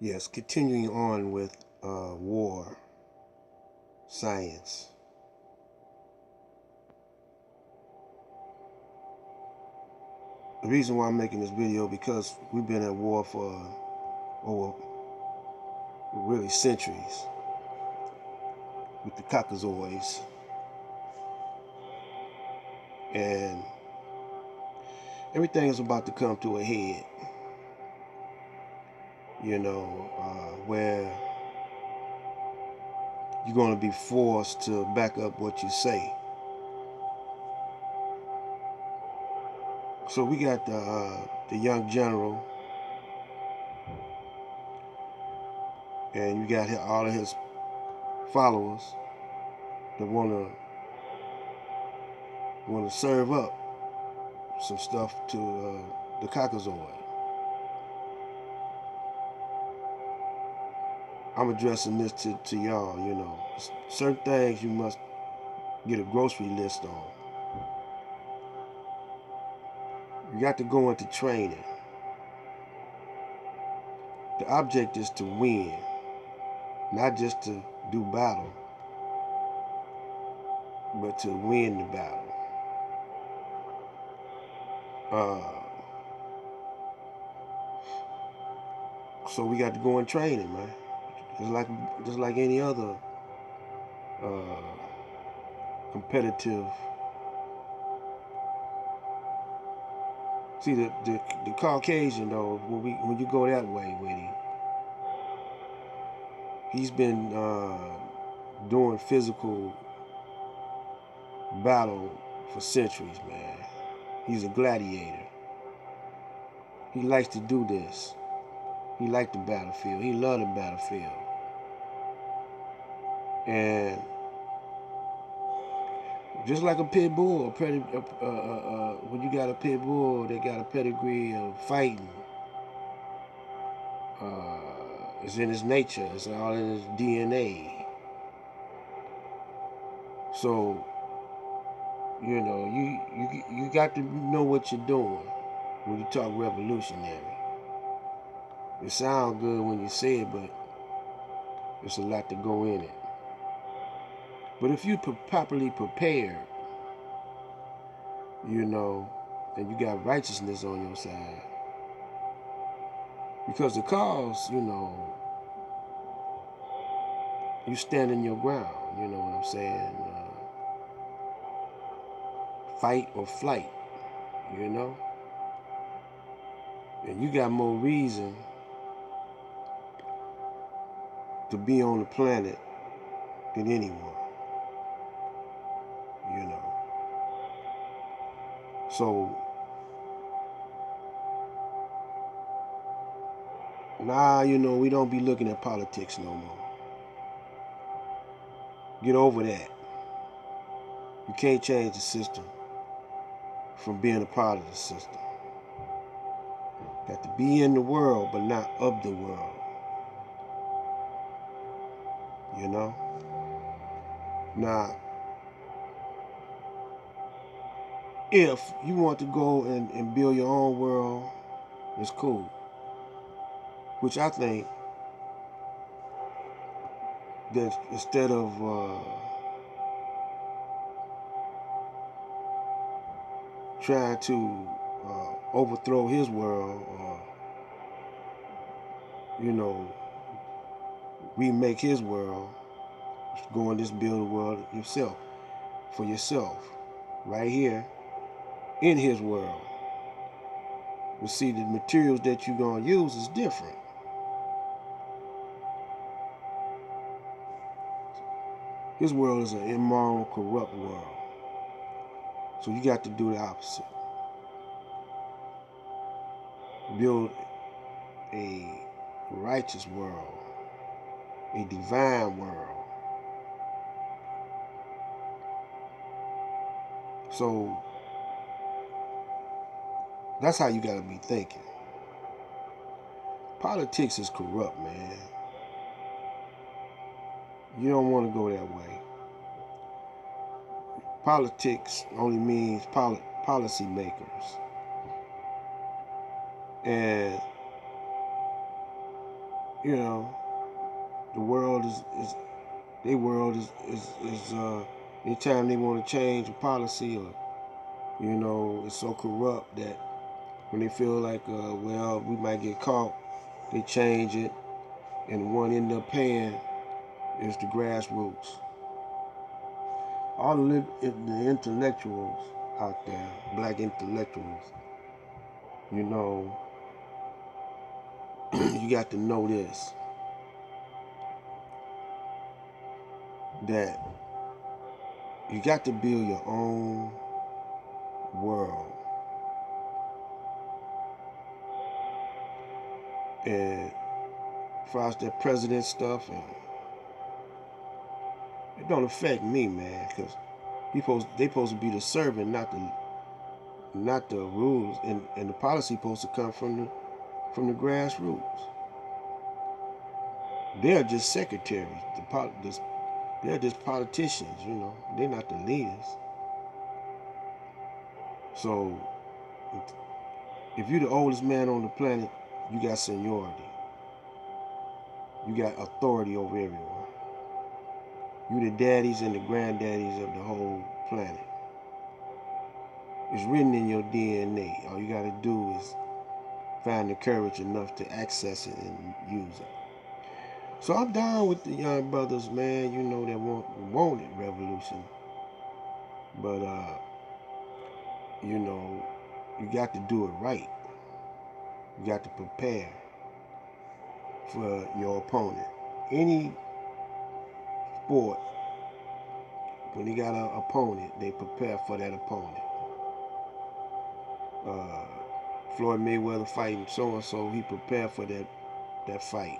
Yes, continuing on with war science. The reason why I'm making this video because we've been at war for over really centuries with the Caucasoids, and everything is about to come to a head. Where you're going to be forced to back up what you say. So we got the young general, and you got all of his followers that want to serve up some stuff to the Caucasoid. I'm addressing this to y'all. Certain things you must get a grocery list on. You got to go into training. The object is to win, not just to do battle, but to win the battle. So we got to go in training, man. Just like any other competitive. See, the Caucasian though, when you go that way with him, he's been doing physical battle for centuries, man. He's a gladiator. He likes to do this. He liked the battlefield. He loved the battlefield. And just like a pit bull, when you got a pit bull, they got a pedigree of fighting. It's in his nature. It's all in his DNA. So, you got to know what you're doing when you talk revolutionary. It sounds good when you say it, but there's a lot to go in it. But if you properly prepared, and you got righteousness on your side, because the cause, you stand in your ground. You know what I'm saying? Fight or flight. And you got more reason to be on the planet than anyone. So now, we don't be looking at politics no more. Get over that. You can't change the system from being a part of the system. Got to be in the world, but not of the world. Now, if you want to go and build your own world, it's cool. Which I think that instead of trying to overthrow his world or remake his world, go and just build a world yourself, for yourself, right here in his world. But see, the materials that you're going to use is different. His world is an immoral, corrupt world. So you got to do the opposite. Build a righteous world, a divine world. So that's how you got to be thinking. Politics is corrupt, man. You don't want to go that way. Politics only means policy makers. And You know, the world is their world is anytime they want to change a policy, or it's so corrupt that when they feel like well, we might get caught, they change it, and the one end up paying is the grassroots. All the intellectuals out there, black intellectuals, you know, you got to know this, that you got to build your own world. And as far as that president stuff, and it don't affect me, man, because they supposed to be the servant, not the rules, and the policy supposed to come from the grassroots. They're just secretaries. They're just politicians, They're not the leaders. So if you're the oldest man on the planet, you got seniority. You got authority over everyone. You the daddies and the granddaddies of the whole planet. It's written in your DNA. All you got to do is find the courage enough to access it and use it. So I'm down with the young brothers, man, that wanted revolution. But you got to do it right. You got to prepare for your opponent. Any sport, when you got an opponent, they prepare for that opponent. Floyd Mayweather fighting so and so, he prepared for that fight.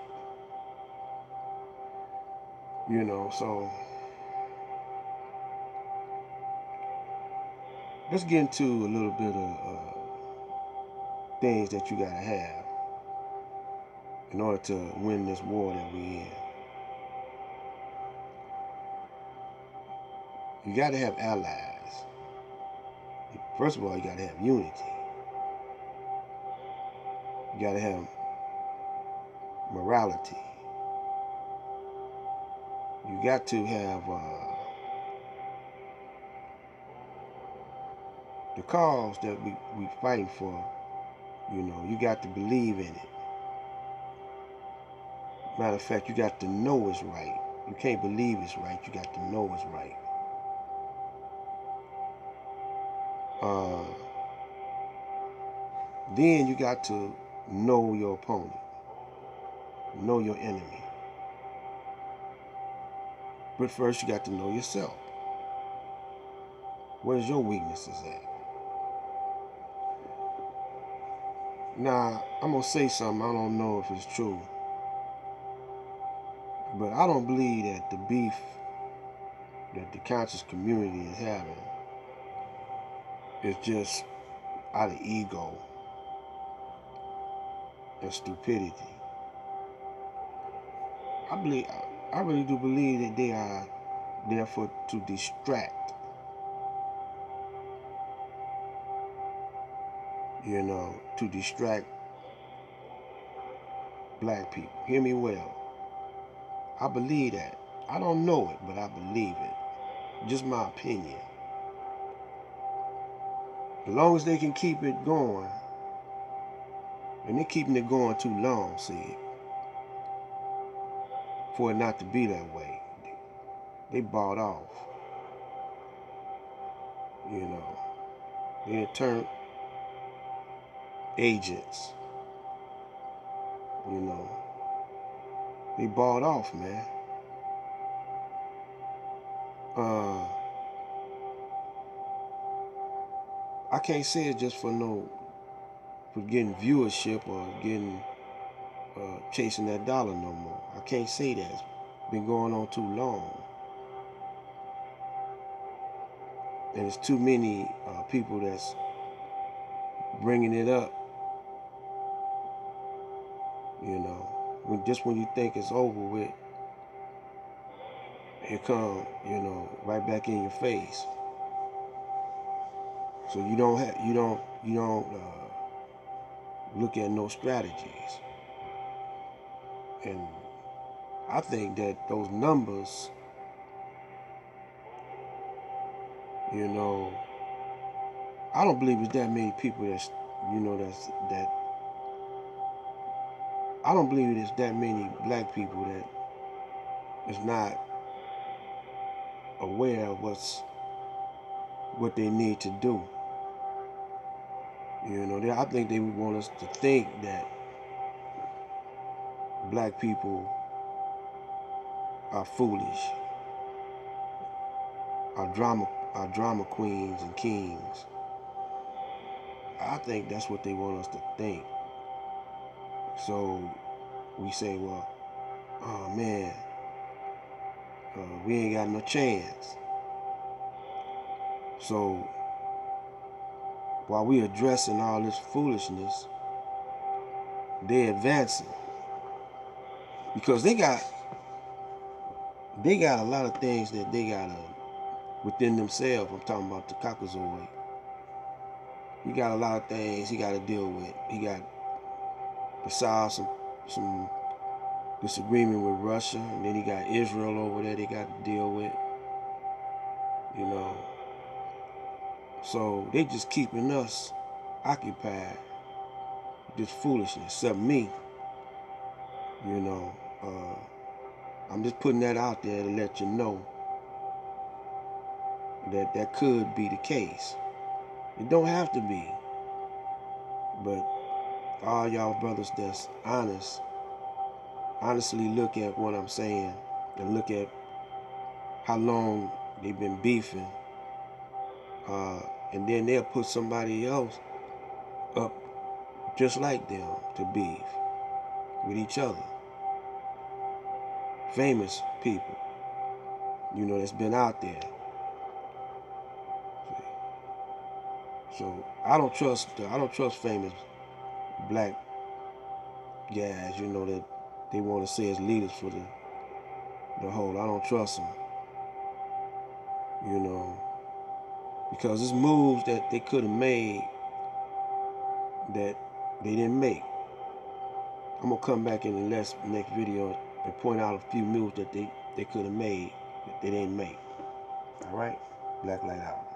So let's get into a little bit of things that you gotta have in order to win this war that we're in. You gotta have allies. First of all, you gotta have unity. You gotta have morality. You got to have the cause that we fighting for. You got to believe in it. Matter of fact, you got to know it's right. You can't believe it's right. You got to know it's right. Then you got to know your opponent, know your enemy. But first, you got to know yourself. Where's your weaknesses at? Now, I'm gonna say something. I don't know if it's true, but I don't believe that the beef that the conscious community is having is just out of ego and stupidity. I really do believe that they are there to distract, to distract black people. Hear me well. I believe that. I don't know it, but I believe it. Just my opinion. As long as they can keep it going, and they're keeping it going too long, see, for it not to be that way. They bought off. They turned agents. They bought off, man. I can't say it just for getting viewership or getting chasing that dollar no more. I can't say that. It's been going on too long. And it's too many people that's bringing it up. When you think it's over with, it come, right back in your face. So you don't look at no strategies. And I think that those numbers, you know, I don't believe there's that many people that's, you know, that I don't believe there's that many black people that is not aware of what they need to do. You know, I think they would want us to think that black people are foolish, are drama queens and kings. I think that's what they want us to think. So we say, well, oh man, we ain't got no chance. So while we addressing all this foolishness, they advancing because they got a lot of things that they got within themselves. I'm talking about the Caucasoid. He got a lot of things he got to deal with. He got to solve some disagreement with Russia, and then he got Israel over there they got to deal with. You know, so they just keeping us occupied with this foolishness, except me. You know, I'm just putting that out there to let you know that that could be the case. It don't have to be, but all y'all brothers that's honestly look at what I'm saying and look at how long they've been beefing, and then they'll put somebody else up just like them to beef with each other. Famous people, you know, that's been out there. So I don't trust famous black guys, you know, that they want to say as leaders for the whole. I don't trust them, you know, because it's moves that they could have made that they didn't make. I'm gonna come back in the next video and point out a few moves that they could have made that they didn't make. All right, Black Light Out.